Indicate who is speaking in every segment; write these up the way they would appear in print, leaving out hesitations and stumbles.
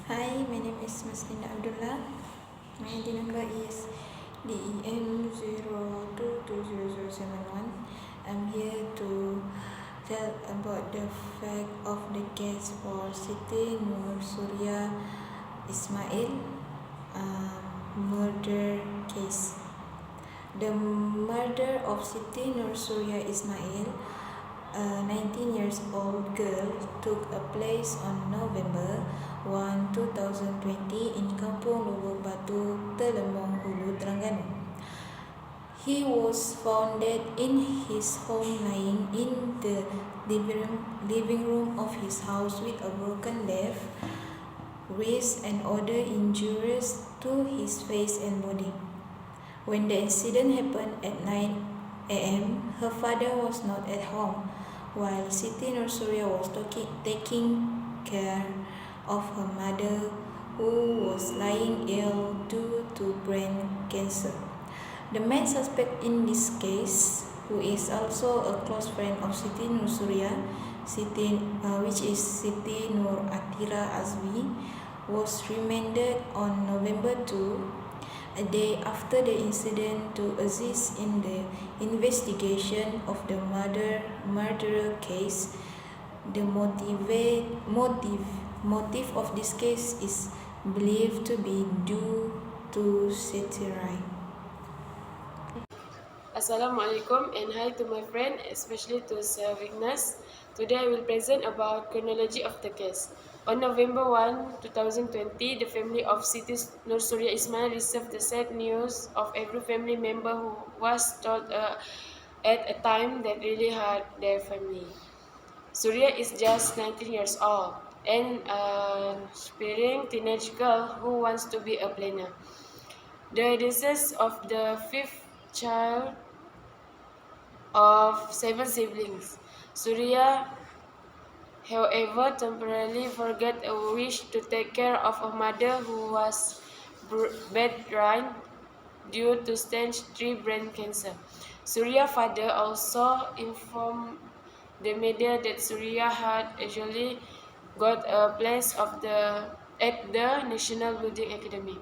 Speaker 1: Hi, my name is Maslinda Abdullah. My ID number is DEM022071. I'm here to tell about the fact of the case for Siti Nur Surya Ismail murder case. The murder of Siti Nur Surya Ismail, a 19 years old girl, took place on November 1, 2020 in Kampung Lubuk Batu, Telemong, Hulu, Terengganu. He was found dead in his home, lying in the living room of his house with a broken left wrist and other injuries to his face and body. When the incident happened at 9 a.m., her father was not at home, while Siti Nur Surya was taking care of her mother, who was lying ill due to brain cancer. The main suspect in this case, who is also a close friend of Siti Nur Surya, which is Siti Nur Atira Azmi, was remanded on November 2, a day after the incident, to assist in the investigation of the murder case. The motive of this case is believed to be due to satire.
Speaker 2: Assalamualaikum and hi to my friend, especially to Sir Vignas. Today I will present about chronology of the case. On November 1, 2020, the family of Siti Nur Surya Ismail received the sad news of every family member who was told at a time that really hurt their family. Surya is just 19 years old and an aspiring teenage girl who wants to be a planner. The decease of the fifth child of 7 siblings. Surya, however, temporarily forgot a wish to take care of a mother who was bedridden due to stage 3 brain cancer. Surya's father also informed the media that Surya had actually got a place at the National Building Academy.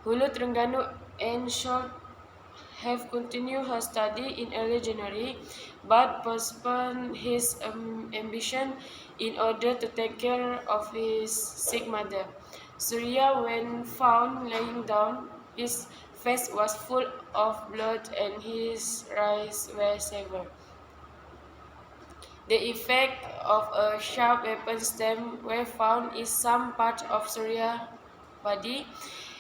Speaker 2: Hulu Terengganu and Short have continued her study in early January, but postponed his ambition in order to take care of his sick mother. Surya, when found lying down, his face was full of blood and his eyes were severed. The effect of a sharp weapon stem were found in some part of Surya's body.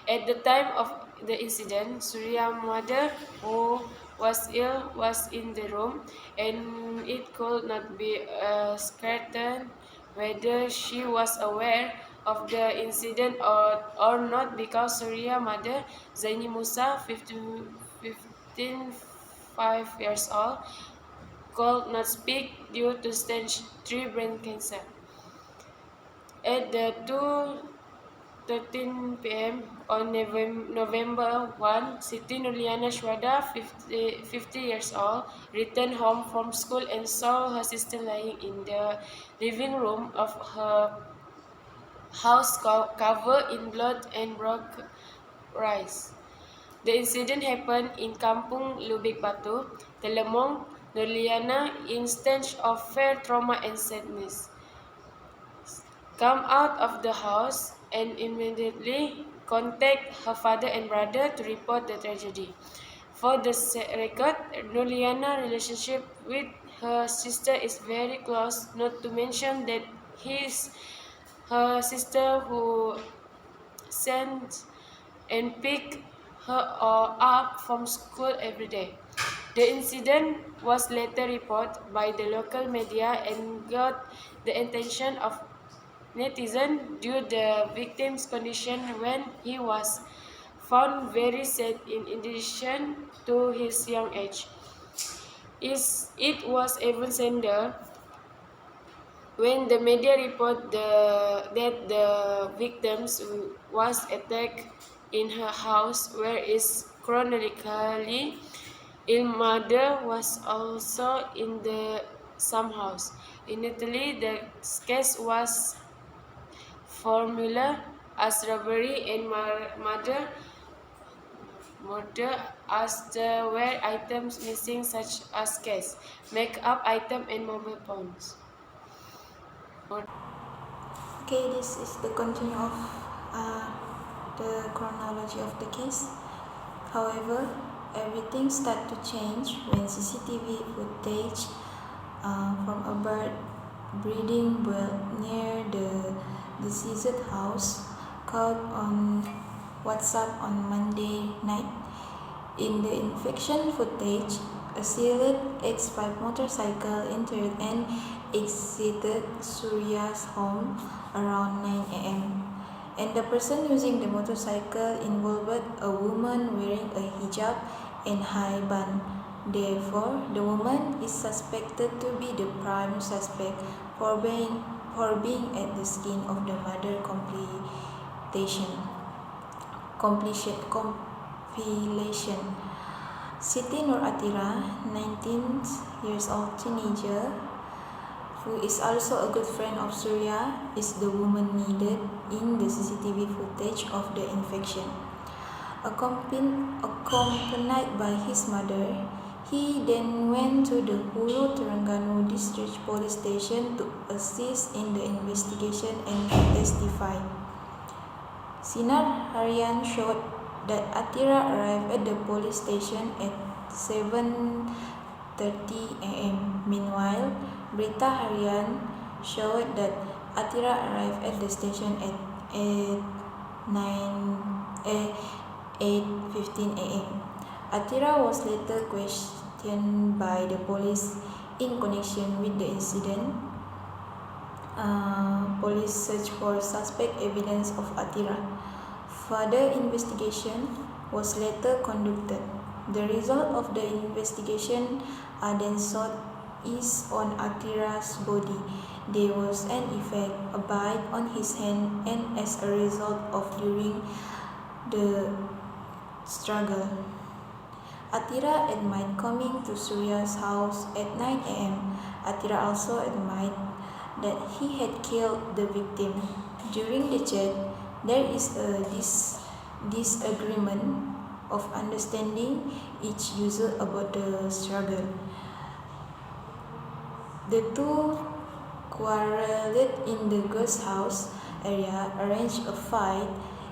Speaker 2: At the time of the incident, Surya's mother, who was ill, was in the room, and it could not be ascertained whether she was aware of the incident or not, because Surya's mother, Zaini Musa, 5 years old, could not speak due to stage 3 brain cancer. At the 2:13 p.m. on November 1, Siti Nurliana Shwada, 50 years old, returned home from school and saw her sister lying in the living room of her house covered in blood and broke rice. The incident happened in Kampung Lubik Batu, Telemong. Nurliana, in stage of fair trauma and sadness, come out of the house and immediately contact her father and brother to report the tragedy. For the record, Nurliana's relationship with her sister is very close, not to mention that he's her sister who sent and picked her up from school every day. The incident was later reported by the local media and got the attention of netizens due to the victim's condition when he was found very sad in addition to his young age. It was even sadder when the media reported that the victim was attacked in her house, where is chronically ill mother was also in the some house. In Italy, the case was formula as robbery and murder as there were items missing such as cash, makeup item and mobile phones.
Speaker 1: Okay, this is the continue of uh, the chronology of the case. However, everything started to change when CCTV footage from a bird breeding well near the deceased house caught on WhatsApp on Monday night. In the infection footage, a sealed X5 motorcycle entered and exited Surya's home around 9 a.m. And the person using the motorcycle involved a woman wearing a hijab and high bun. Therefore, the woman is suspected to be the prime suspect for being at the scene of the murder compilation. Siti Nur Atira, 19 years old teenager, who is also a good friend of Surya, is the woman needed in the CCTV footage of the infection. Accompanied by his mother, he then went to the Hulu Terengganu District Police Station to assist in the investigation and testify. Sinar Harian showed that Atira arrived at the police station at 7:30 a.m. Meanwhile, Berita Harian showed that Atira arrived at the station at 8:15 a.m. Atira was later questioned by the police in connection with the incident. Police searched for suspect evidence of Atira. Further investigation was later conducted. The result of the investigation are then sought is on Atira's body. There was an effect, a bite on his hand, and as a result of during the struggle. Atira admitted coming to Surya's house at 9 a.m. Atira also admitted that he had killed the victim. During the chat, there is a disagreement of understanding each user about the struggle. The two quarreled in the ghost house area, arranged a fight.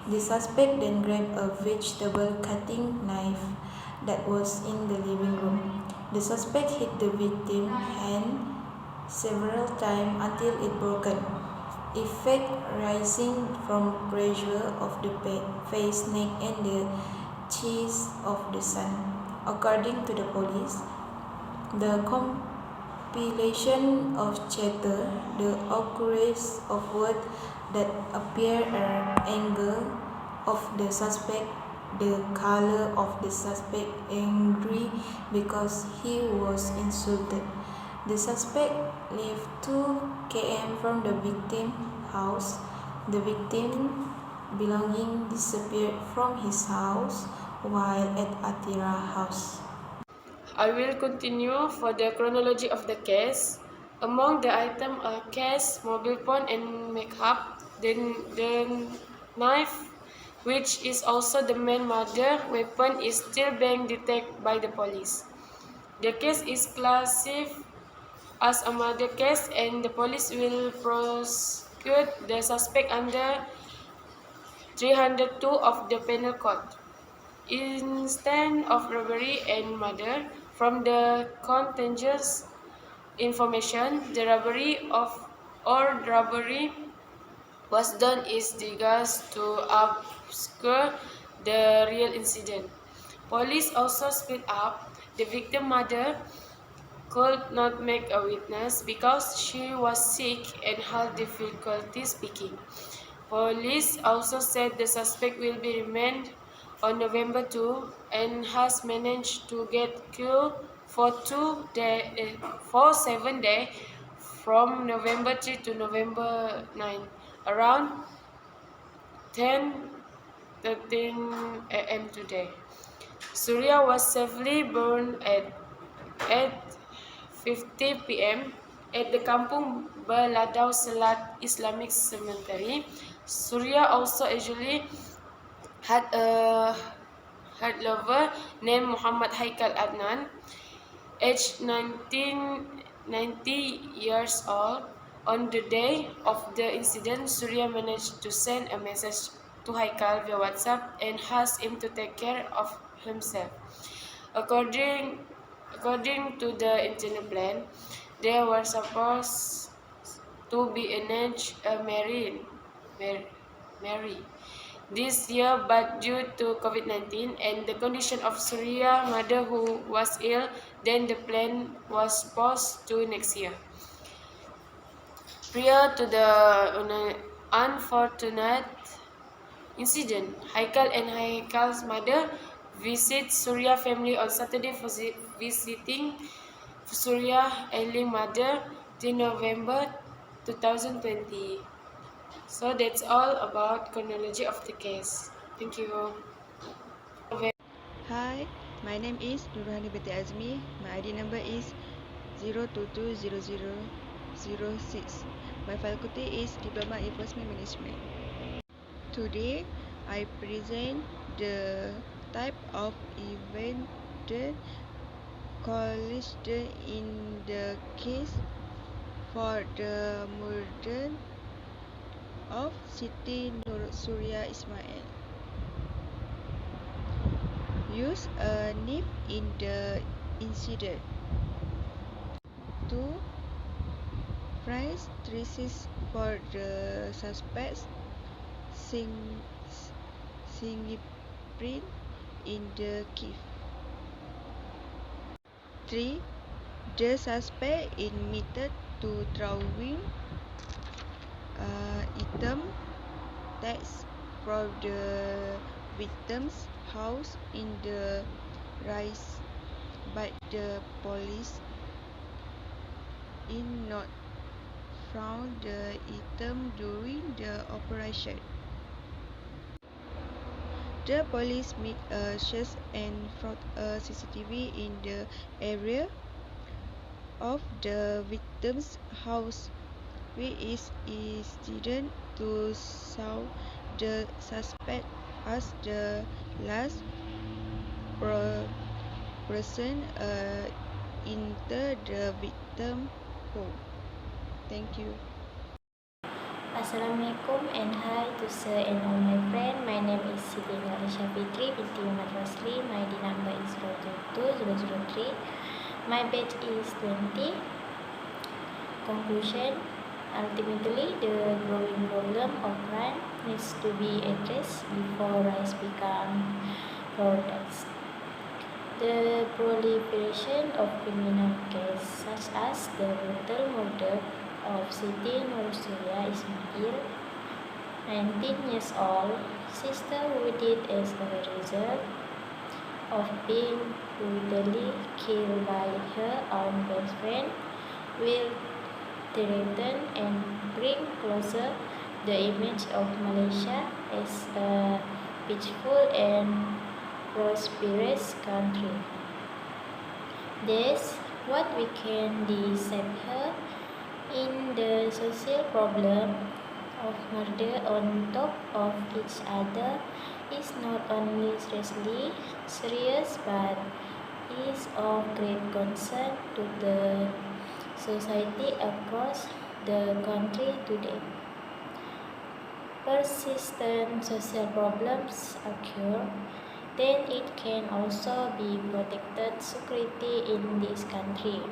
Speaker 1: The suspect then grabbed a vegetable cutting knife that was in the living room. The suspect hit the victim's hand several times until it broken, effect rising from pressure of the face, neck, and the chest of the son. According to the police, the compilation of chatter, the occurrence of words that appear anger of the suspect, the color of the suspect angry because he was insulted. The suspect lived 2 km from the victim's house. The victim belonging disappeared from his house while at Atira's house.
Speaker 2: I will continue for the chronology of the case. Among the items are cash, mobile phone, and makeup. The knife, which is also the main murder weapon, is still being detected by the police. The case is classified as a murder case, and the police will prosecute the suspect under 302 of the Penal Code. Instead of robbery and murder, from the contentious information, the robbery was done is disguised to obscure the real incident. Police also split up. The victim mother could not make a witness because she was sick and had difficulty speaking. Police also said the suspect will be remanded on November 2 and has managed to get cure for 7 days from November 3 to November 9 around 10:13 a.m. today. Surya was safely burned at 8:50 p.m. at the Kampung Baladau Selat Islamic Cemetery. Surya also usually had a had lover named Muhammad Haikal Adnan, aged 90 years old. On the day of the incident, Surya managed to send a message to Haikal via WhatsApp and asked him to take care of himself. According, according to the internal plan, they were supposed to be engaged marry this year, but due to COVID-19 and the condition of Surya's mother who was ill, then the plan was paused to next year. Prior to the unfortunate incident, Haikal and Haikal's mother visit Surya family on Saturday, visiting Surya ailing mother in November 2020. So that's all about chronology of the case. Thank you.
Speaker 3: Hi, my name is Nurhani Binti Azmi. My ID number is 0220006. My faculty is Diploma in Investment Management. Today, I present the type of event caused in the case for the murder of Siti Nur Surya Ismail. Use a nib in the incident. 2. Price traces for the suspect's fingerprint in the cave. 3. The suspect admitted to throwing item tags from the victim's house in the rice, but the police did not found the item during the operation. The police made a search and found a CCTV in the area of the victim's house, which is incident to show the suspect as the last person enter the victim's home. Thank you.
Speaker 4: Assalamualaikum and hi to sir and all my friend. My name is Siti Nuralisha Fitri binti Muhammad Rosli. My ID number is 0220003. My batch is 20. Conclusion. Ultimately, the growing problem of crime needs to be addressed before rights become products. The proliferation of criminal cases such as the brutal murder of Siti Nur Surya Ismail, 19 years old, sister who died as a result of being brutally killed by her own best friend, will threaten and bring closer the image of Malaysia as a peaceful and prosperous country. Thus, what we can decipher in the social problem of murder on top of each other is not only seriously serious but is of great concern to the society across the country today. Persistent social problems occur, then it can also be protected security in this country.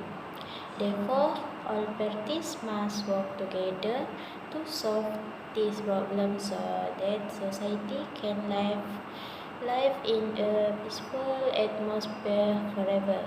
Speaker 4: Therefore, all parties must work together to solve these problems so that society can live in a peaceful atmosphere forever.